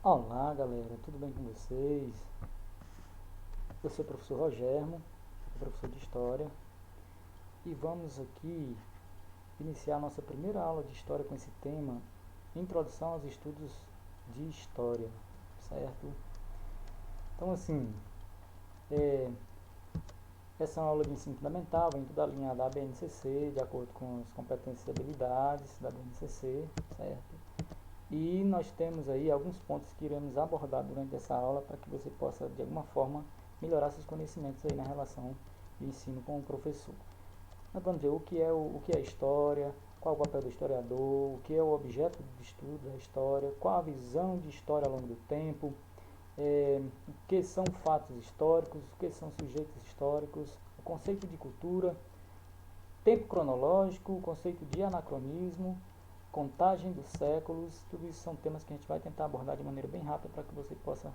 Olá galera, tudo bem com vocês? Eu sou o professor Rogermo, professor de História, e vamos aqui iniciar nossa primeira aula de História com esse tema, Introdução aos Estudos de História, certo? Então assim, é, essa é uma aula de ensino fundamental, vem tudo alinhado à BNCC, de acordo com as competências e habilidades da BNCC, certo? E nós temos aí alguns pontos que iremos abordar durante essa aula para que você possa, de alguma forma, melhorar seus conhecimentos aí na relação de ensino com o professor. Nós vamos ver o que é história, qual o papel do historiador, o que é o objeto de estudo da história, qual a visão de história ao longo do tempo, o que são fatos históricos, o que são sujeitos históricos, o conceito de cultura, tempo cronológico, o conceito de anacronismo, contagem dos séculos, tudo isso são temas que a gente vai tentar abordar de maneira bem rápida para que você possa,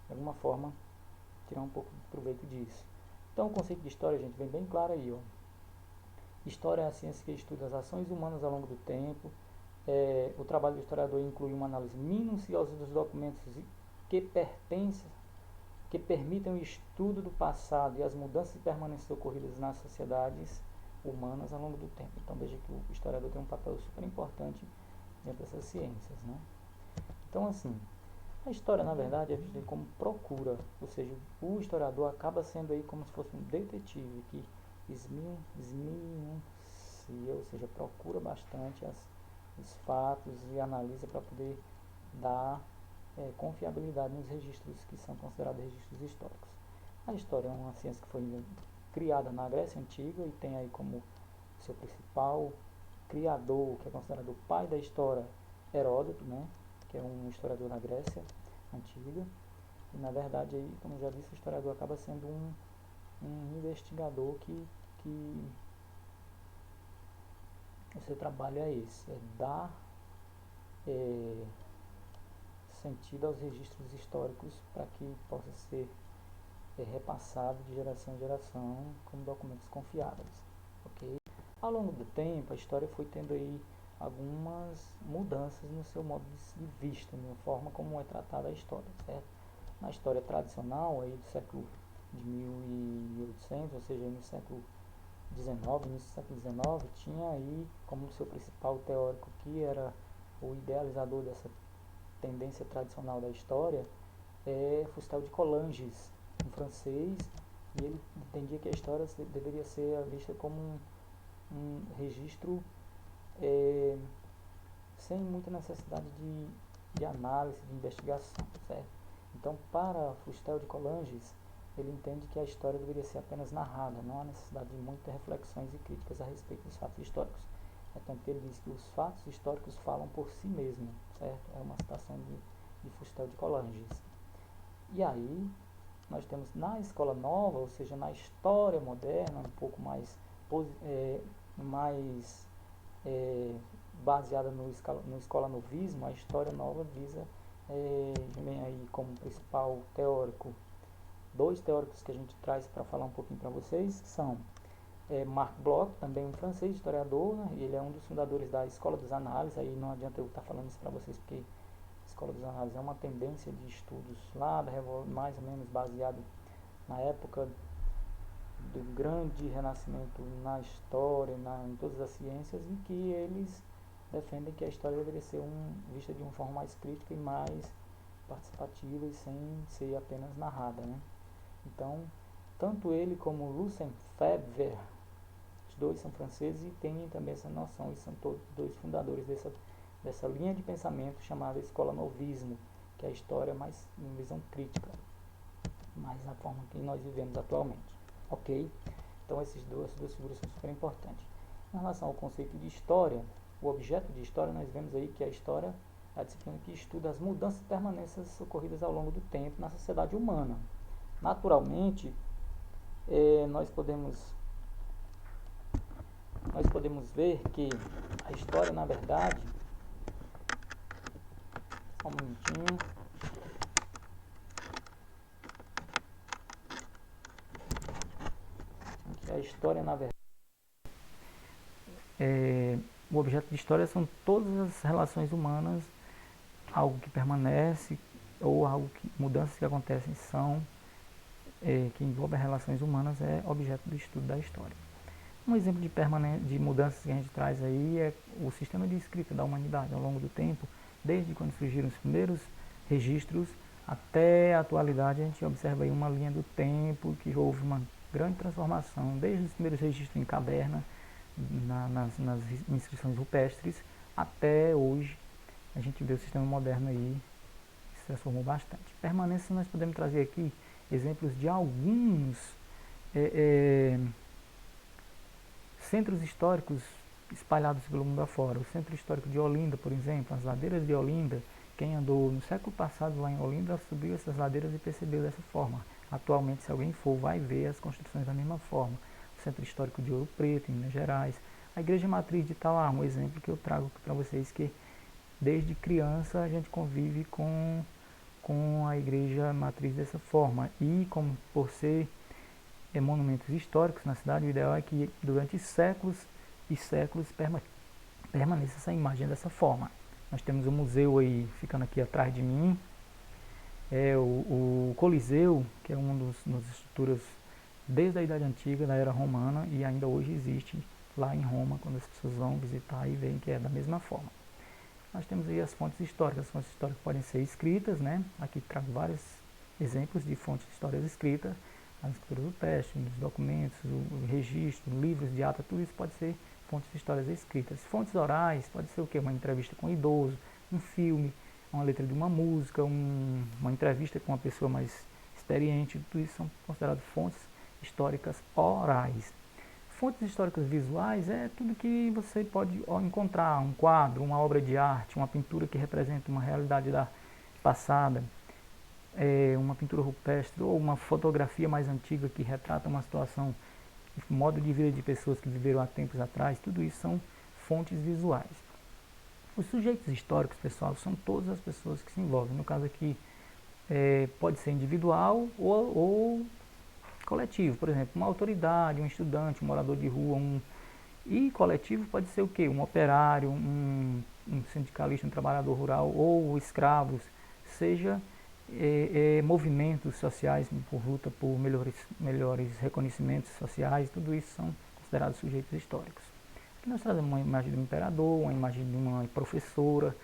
de alguma forma, tirar um pouco de proveito disso. Então, o conceito de história, gente, vem bem claro aí, ó. História é a ciência que estuda as ações humanas ao longo do tempo. O trabalho do historiador inclui uma análise minuciosa dos documentos que pertencem, que permitem o estudo do passado e as mudanças e permanências ocorridas nas sociedades humanas ao longo do tempo. Então veja que o historiador tem um papel super importante dentro dessas ciências, né? Então assim, a história na verdade é vista como procura, ou seja, o historiador acaba sendo aí como se fosse um detetive que esmiuncia, ou seja, procura bastante os fatos e analisa para poder dar confiabilidade nos registros que são considerados registros históricos. A história é uma ciência que foi criada na Grécia Antiga e tem aí como seu principal criador, que é considerado o pai da história, Heródoto, né, que é um historiador da Grécia Antiga. E na verdade, aí, como eu já disse, o historiador acaba sendo um investigador que o seu trabalho é esse, é dar é, sentido aos registros históricos para que possa ser repassado de geração em geração como documentos confiáveis, ok? Ao longo do tempo, a história foi tendo aí algumas mudanças no seu modo de vista, na forma como é tratada a história, certo? Na história tradicional aí do século de 1800, ou seja, no século XIX, início do século XIX, tinha aí como seu principal teórico, que era o idealizador dessa tendência tradicional da história, Fustel de Coulanges, um francês, e ele entendia que a história deveria ser vista como um registro é, sem muita necessidade de análise, de investigação, certo? Então, para Fustel de Coulanges, ele entende que a história deveria ser apenas narrada, não há necessidade de muitas reflexões e críticas a respeito dos fatos históricos. É tanto que ele diz que os fatos históricos falam por si mesmos, certo? É uma citação de Fustel de Coulanges. E aí, nós temos na escola nova, ou seja, na história moderna, um pouco mais é, baseada no escolanovismo, a história nova visa, vem aí como principal teórico, dois teóricos que a gente traz para falar um pouquinho para vocês, que são Marc Bloch, também um francês historiador, né, ele é um dos fundadores da Escola dos Análises, aí não adianta eu estar falando isso para vocês, porque a Escola dos Análises é uma tendência de estudos lá, mais ou menos baseado na época do grande renascimento na história, em todas as ciências, e que eles defendem que a história deveria ser vista de uma forma mais crítica e mais participativa e sem ser apenas narrada, né? Então, tanto ele como Lucien Febvre, os dois são franceses e têm também essa noção, e são todos dois fundadores dessa linha de pensamento chamada escola novismo, que é a história mais em visão crítica, mais na forma que nós vivemos atualmente, ok? Então essas duas figuras são super importantes. Em relação ao conceito de história, o objeto de história, nós vemos aí que a história é a disciplina que estuda as mudanças e permanências ocorridas ao longo do tempo na sociedade humana. Naturalmente, nós podemos ver que a história, na verdade, só um minutinho, que a história, na verdade, o objeto de história são todas as relações humanas, algo que permanece ou mudanças que acontecem que envolvem relações humanas é objeto do estudo da história. Um exemplo de mudanças que a gente traz aí é o sistema de escrita da humanidade ao longo do tempo, desde quando surgiram os primeiros registros até a atualidade. A gente observa aí uma linha do tempo que houve uma grande transformação, desde os primeiros registros em caverna, nas inscrições rupestres, até hoje. A gente vê o sistema moderno aí se transformou bastante. Permanência, nós podemos trazer aqui exemplos de alguns centros históricos espalhados pelo mundo afora. O centro histórico de Olinda, por exemplo, as ladeiras de Olinda. Quem andou no século passado lá em Olinda subiu essas ladeiras e percebeu dessa forma. Atualmente, se alguém for, vai ver as construções da mesma forma. O centro histórico de Ouro Preto, em Minas Gerais. A igreja matriz de Itauá, um exemplo que eu trago para vocês, que desde criança a gente convive com a igreja matriz dessa forma. E como por ser monumentos históricos na cidade, o ideal é que durante séculos e séculos permaneça essa imagem dessa forma. Nós temos um museu aí, ficando aqui atrás de mim, o Coliseu, que é uma das estruturas desde a Idade Antiga, da Era Romana, e ainda hoje existe lá em Roma, quando as pessoas vão visitar e veem que é da mesma forma. Nós temos aí as fontes históricas. As fontes históricas podem ser escritas, né? Aqui trago vários exemplos de fontes de histórias escritas, as escrituras do teste, os documentos, o registro, livros de ata, tudo isso pode ser fontes de histórias escritas. Fontes orais pode ser o quê? Uma entrevista com um idoso, um filme, uma letra de uma música, uma entrevista com uma pessoa mais experiente, tudo isso são consideradas fontes históricas orais. Fontes históricas visuais é tudo que você pode encontrar, um quadro, uma obra de arte, uma pintura que representa uma realidade passada, uma pintura rupestre ou uma fotografia mais antiga que retrata uma situação, um modo de vida de pessoas que viveram há tempos atrás, tudo isso são fontes visuais. Os sujeitos históricos, pessoal, são todas as pessoas que se envolvem. No caso aqui, pode ser individual ou coletivo, por exemplo, uma autoridade, um estudante, um morador de rua, e coletivo pode ser o quê? Um operário, um sindicalista, um trabalhador rural, ou escravos, seja movimentos sociais por luta por melhores reconhecimentos sociais, tudo isso são considerados sujeitos históricos. Aqui nós trazemos uma imagem de um imperador, uma imagem de uma professora,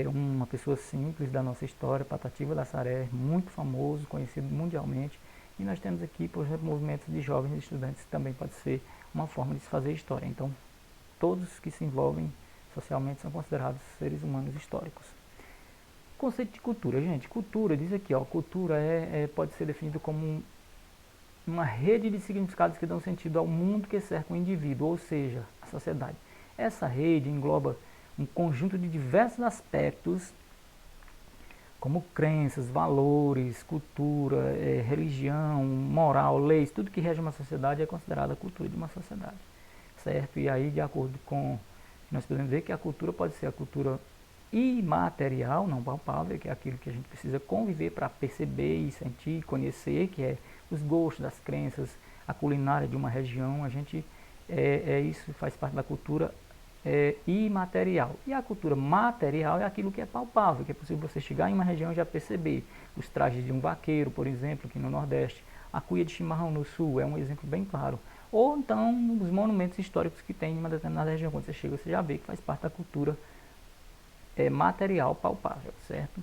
uma pessoa simples da nossa história, Patativa da Saré, muito famoso, conhecido mundialmente. E nós temos aqui, por exemplo, movimentos de jovens estudantes, que também pode ser uma forma de se fazer história. Então, todos que se envolvem socialmente são considerados seres humanos históricos. Conceito de cultura, gente. Cultura, diz aqui, cultura pode ser definido como uma rede de significados que dão sentido ao mundo que cerca o indivíduo, ou seja, a sociedade. Essa rede engloba um conjunto de diversos aspectos, como crenças, valores, cultura, religião, moral, leis, tudo que rege uma sociedade é considerada a cultura de uma sociedade, certo? E aí, de acordo com, nós podemos ver que a cultura pode ser a cultura imaterial, não palpável, que é aquilo que a gente precisa conviver para perceber e sentir, conhecer, que é os gostos, das crenças, a culinária de uma região, isso faz parte da cultura imaterial. E a cultura material é aquilo que é palpável, que é possível você chegar em uma região e já perceber. Os trajes de um vaqueiro, por exemplo, aqui no Nordeste, a cuia de chimarrão no Sul é um exemplo bem claro. Ou então os monumentos históricos que tem em uma determinada região, quando você chega, você já vê que faz parte da cultura material palpável, certo?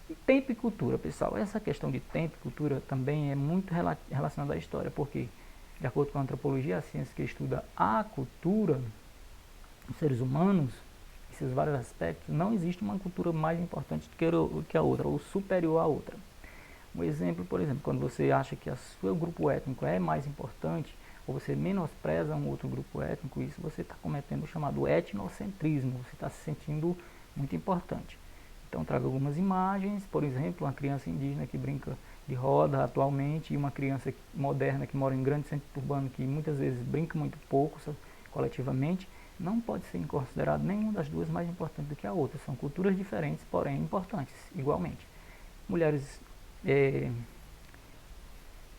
E tempo e cultura, pessoal, essa questão de tempo e cultura também é muito relacionada à história, porque, de acordo com a antropologia, a ciência que estuda a cultura dos seres humanos, em seus vários aspectos, não existe uma cultura mais importante do que a outra, ou superior à outra. Um exemplo, por exemplo, quando você acha que o seu grupo étnico é mais importante, ou você menospreza um outro grupo étnico, isso você está cometendo o chamado etnocentrismo, você está se sentindo muito importante. Então trago algumas imagens, por exemplo, uma criança indígena que brinca de roda atualmente, e uma criança moderna que mora em grande centro urbano, que muitas vezes brinca muito pouco coletivamente, não pode ser considerado nenhuma das duas mais importante do que a outra. São culturas diferentes, porém importantes, igualmente. Mulheres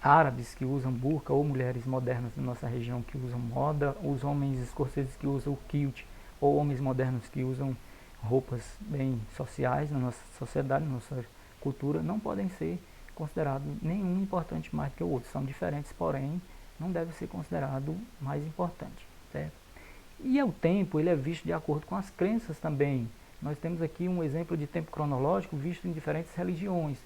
árabes que usam burca, ou mulheres modernas na nossa região que usam moda, os homens escoceses que usam o kilt, ou homens modernos que usam roupas bem sociais na nossa sociedade, na nossa cultura não podem ser considerados nenhum importante mais que o outro. São diferentes, porém, não deve ser considerado mais importante, certo? E o tempo, ele é visto de acordo com as crenças também. Nós temos aqui um exemplo de tempo cronológico visto em diferentes religiões.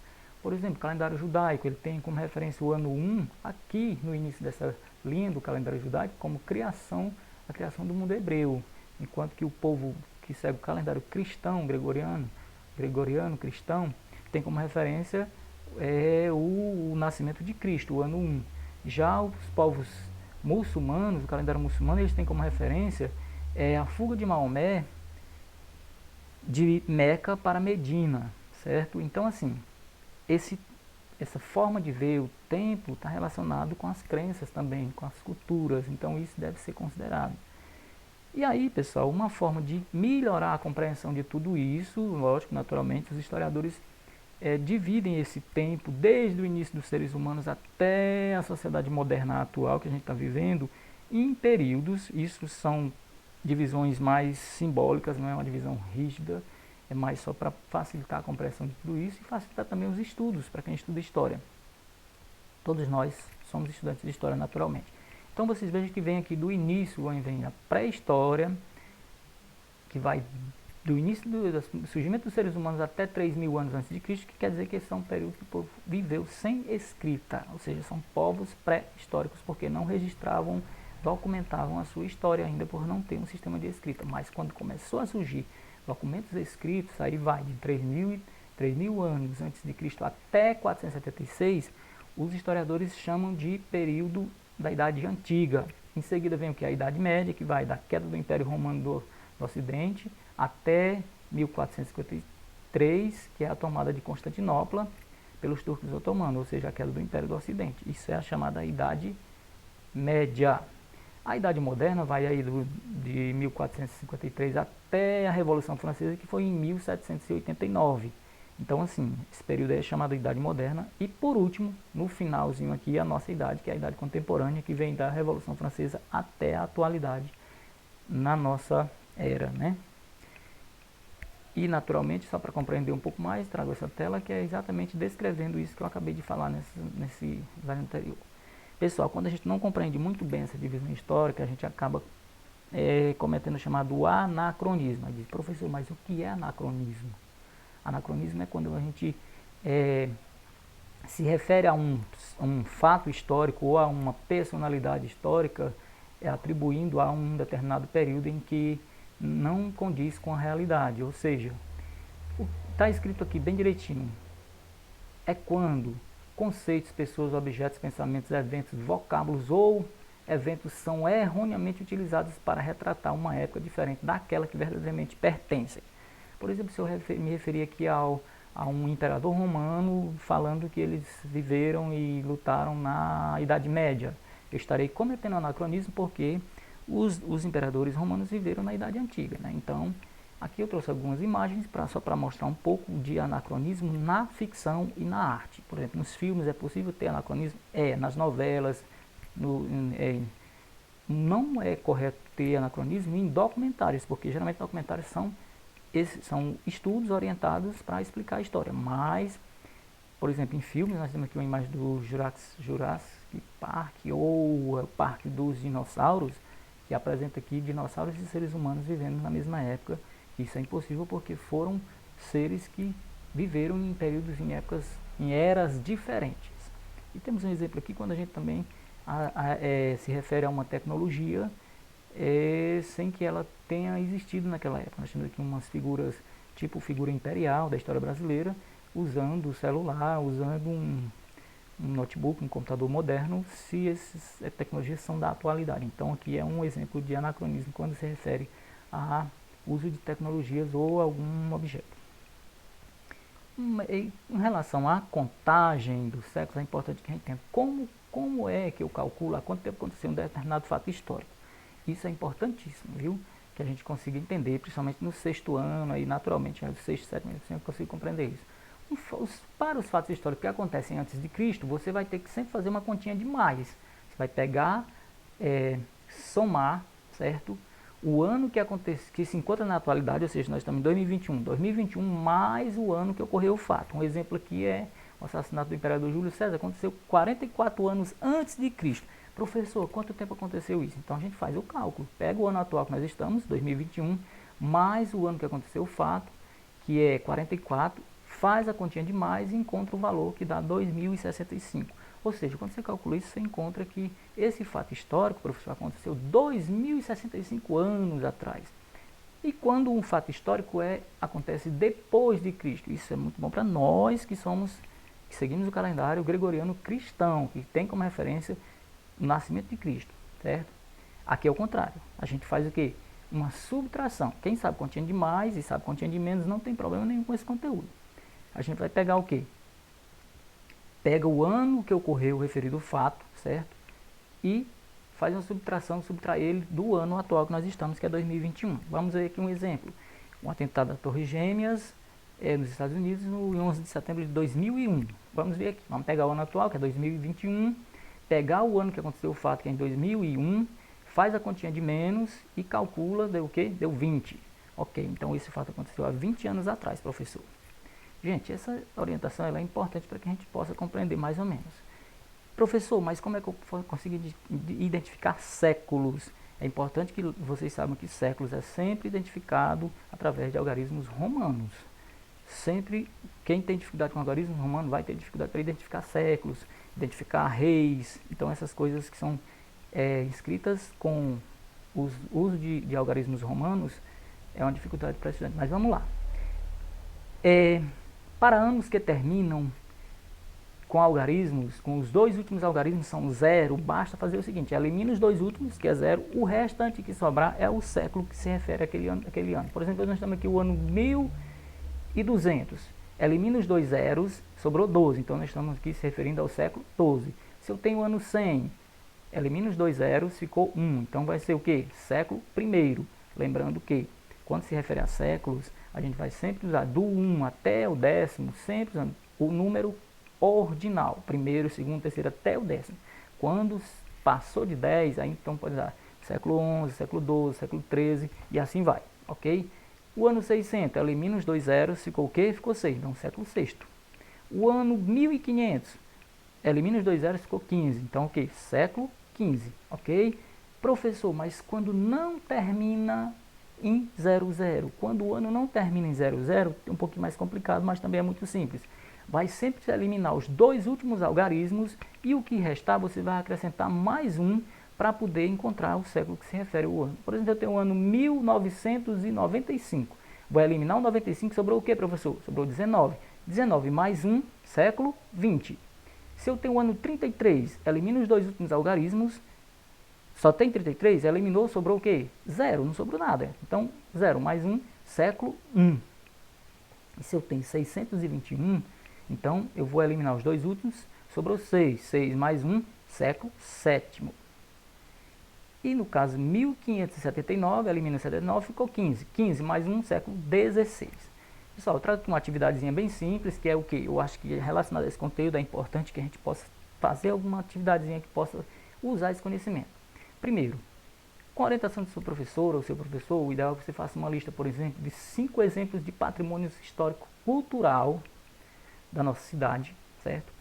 Por exemplo, o calendário judaico, ele tem como referência o ano 1, aqui no início dessa linha do calendário judaico, como a criação do mundo hebreu. Enquanto que o povo que segue o calendário cristão, gregoriano cristão, tem como referência o nascimento de Cristo, o ano 1. Já os povos muçulmanos, o calendário muçulmano, eles têm como referência a fuga de Maomé de Meca para Medina, certo? Então, assim, essa forma de ver o tempo está relacionado com as crenças também, com as culturas, então isso deve ser considerado. E aí, pessoal, uma forma de melhorar a compreensão de tudo isso, lógico, naturalmente, os historiadores dividem esse tempo desde o início dos seres humanos até a sociedade moderna atual que a gente está vivendo em períodos. Isso são divisões mais simbólicas, não é uma divisão rígida, é mais só para facilitar a compreensão de tudo isso e facilitar também os estudos para quem estuda história. Todos nós somos estudantes de história naturalmente. Então vocês vejam que vem aqui do início, vem a pré-história, que vai do início do surgimento dos seres humanos até 3.000 anos antes de Cristo, que quer dizer que esse é um período que o povo viveu sem escrita, ou seja, são povos pré-históricos, porque não registravam, documentavam a sua história ainda por não ter um sistema de escrita. Mas quando começou a surgir documentos escritos, aí vai de 3.000 anos antes de Cristo até 476, os historiadores chamam de período da Idade Antiga. Em seguida vem o que? A Idade Média, que vai da queda do Império Romano do Ocidente até 1453, que é a tomada de Constantinopla pelos turcos otomanos, ou seja, a queda do Império do Ocidente. Isso é a chamada Idade Média. A Idade Moderna vai aí de 1453 até a Revolução Francesa, que foi em 1789. Então, assim, esse período aí é chamado de Idade Moderna. E, por último, no finalzinho aqui, a nossa idade, que é a Idade Contemporânea, que vem da Revolução Francesa até a atualidade na nossa era, né? E, naturalmente, só para compreender um pouco mais, trago essa tela que é exatamente descrevendo isso que eu acabei de falar nesse slide anterior. Pessoal, quando a gente não compreende muito bem essa divisão histórica, a gente acaba cometendo o chamado anacronismo. Aí diz, professor, mas o que é anacronismo? Anacronismo é quando a gente se refere a um fato histórico ou a uma personalidade histórica, atribuindo a um determinado período em que não condiz com a realidade. Ou seja, está escrito aqui bem direitinho. É quando conceitos, pessoas, objetos, pensamentos, eventos, vocábulos ou eventos são erroneamente utilizados para retratar uma época diferente daquela que verdadeiramente pertence. Por exemplo, se eu me referir aqui a um imperador romano falando que eles viveram e lutaram na Idade Média, eu estarei cometendo anacronismo porque os imperadores romanos viveram na Idade Antiga, né? Então, aqui eu trouxe algumas imagens só para mostrar um pouco de anacronismo na ficção e na arte. Por exemplo, nos filmes é possível ter anacronismo? Nas novelas, não é correto ter anacronismo em documentários, porque geralmente documentários são estudos orientados para explicar a história. Mas, por exemplo, em filmes, nós temos aqui uma imagem do Jurassic Park ou o Parque dos Dinossauros, que apresenta aqui dinossauros e seres humanos vivendo na mesma época. Isso é impossível porque foram seres que viveram em períodos, em eras diferentes. E temos um exemplo aqui quando a gente também se refere a uma tecnologia sem que ela tenha existido naquela época. Nós temos aqui umas figuras, tipo figura imperial da história brasileira, usando o celular, usando um notebook, um computador moderno, se essas tecnologias são da atualidade. Então aqui é um exemplo de anacronismo quando se refere a uso de tecnologias ou algum objeto. Em relação à contagem dos séculos, é importante que a gente entenda como é que eu calculo há quanto tempo aconteceu um determinado fato histórico. Isso é importantíssimo, viu? Que a gente consiga entender, principalmente no sexto ano, aí naturalmente, no sexto, sétimo, eu consigo compreender isso. Para os fatos históricos que acontecem antes de Cristo, você vai ter que sempre fazer uma continha de mais. Você vai pegar, somar, certo? o ano que se encontra na atualidade, ou seja, nós estamos em 2021 mais o ano que ocorreu o fato. Um exemplo aqui é o assassinato do imperador Júlio César, aconteceu 44 anos antes de Cristo. Professor, quanto tempo aconteceu isso? Então a gente faz o cálculo, pega o ano atual que nós estamos, 2021, mais o ano que aconteceu o fato, que é 44, faz a continha de mais e encontra o valor que dá 2065. Ou seja, quando você calcula isso, você encontra que esse fato histórico, professor, aconteceu 2065 anos atrás. E quando um fato histórico acontece depois de Cristo, isso é muito bom para nós que seguimos o calendário gregoriano cristão, que tem como referência o nascimento de Cristo, certo? Aqui é o contrário. A gente faz o quê? Uma subtração. Quem sabe continha de mais e sabe continha de menos não tem problema nenhum com esse conteúdo. A gente vai pegar o quê? Pega o ano que ocorreu o referido fato, certo? E faz uma subtração, subtrai ele do ano atual que nós estamos, que é 2021. Vamos ver aqui um exemplo. Um atentado das Torres Gêmeas nos Estados Unidos no 11 de setembro de 2001. Vamos ver aqui. Vamos pegar o ano atual, que é 2021, pegar o ano que aconteceu o fato, que é em 2001, faz a continha de menos e calcula, deu o quê? Deu 20. Ok, então esse fato aconteceu há 20 anos atrás, professor. Gente, essa orientação ela é importante para que a gente possa compreender mais ou menos. Professor, mas como é que eu consigo identificar séculos? É importante que vocês saibam que séculos é sempre identificado através de algarismos romanos. Sempre, quem tem dificuldade com algarismos romanos vai ter dificuldade para identificar séculos, identificar reis. Então essas coisas que são escritas com o uso de algarismos romanos é uma dificuldade para estudante. Mas vamos lá. Para anos que terminam com algarismos, com os dois últimos algarismos são zero, basta fazer o seguinte, elimina os dois últimos, que é zero, o restante que sobrar é o século que se refere àquele ano. Por exemplo, nós estamos aqui o ano 1200, elimina os dois zeros, sobrou 12, então nós estamos aqui se referindo ao século 12. Se eu tenho o ano 100, elimina os dois zeros, ficou 1, então vai ser o que? Século I. Lembrando que, quando se refere a séculos, a gente vai sempre usar do 1 até o 10º, sempre usando o número ordinal, primeiro, segundo, terceiro, até o 10º. Quando passou de 10, aí então pode usar século 11, século 12, século 13 e assim vai, ok? O ano 600, elimina os dois zeros, ficou o quê? Ficou 6, então século VI. O ano 1500, elimina os dois zeros, ficou 15, então o que? Século XV, ok? Professor, mas quando não termina em 00, quando o ano não termina em 00, é um pouquinho mais complicado, mas também é muito simples. Vai sempre eliminar os dois últimos algarismos e o que restar você vai acrescentar mais um para poder encontrar o século que se refere ao ano. Por exemplo, eu tenho o ano 1995. Vou eliminar o 95, sobrou o que, professor? Sobrou 19. 19 mais 1, século 20. Se eu tenho o ano 33, elimino os dois últimos algarismos. Só tem 33, eliminou, sobrou o quê? 0, não sobrou nada. Então, 0 mais 1, século I. E se eu tenho 621, então eu vou eliminar os dois últimos, sobrou 6. 6 mais 1, século VII. E no caso 1579, elimina 79, ficou 15. 15 mais 1, século XVI. Pessoal, eu trago uma atividadezinha bem simples, que é o que? Eu acho que relacionado a esse conteúdo é importante que a gente possa fazer alguma atividadezinha que possa usar esse conhecimento. Primeiro, com a orientação do seu professor ou seu professor, o ideal é que você faça uma lista, por exemplo, de 5 exemplos de patrimônio histórico-cultural da nossa cidade, certo?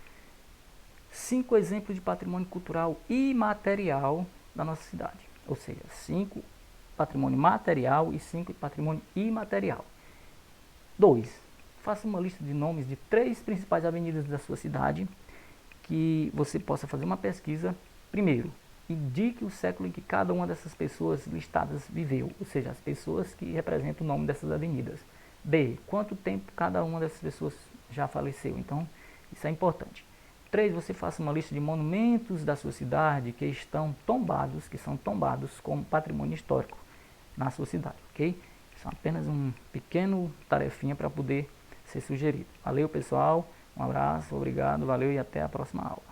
5 exemplos de patrimônio cultural imaterial da nossa cidade, ou seja, 5 patrimônio material e 5 patrimônio imaterial. 2. Faça uma lista de nomes de 3 principais avenidas da sua cidade, que você possa fazer uma pesquisa. Primeiro, indique o século em que cada uma dessas pessoas listadas viveu, ou seja, as pessoas que representam o nome dessas avenidas. B, quanto tempo cada uma dessas pessoas já faleceu. Então, isso é importante. 3, você faça uma lista de monumentos da sua cidade que estão tombados, que são tombados como patrimônio histórico na sua cidade, ok? Isso é apenas um pequeno tarefinha para poder ser sugerido. Valeu, pessoal. Um abraço, obrigado, valeu e até a próxima aula.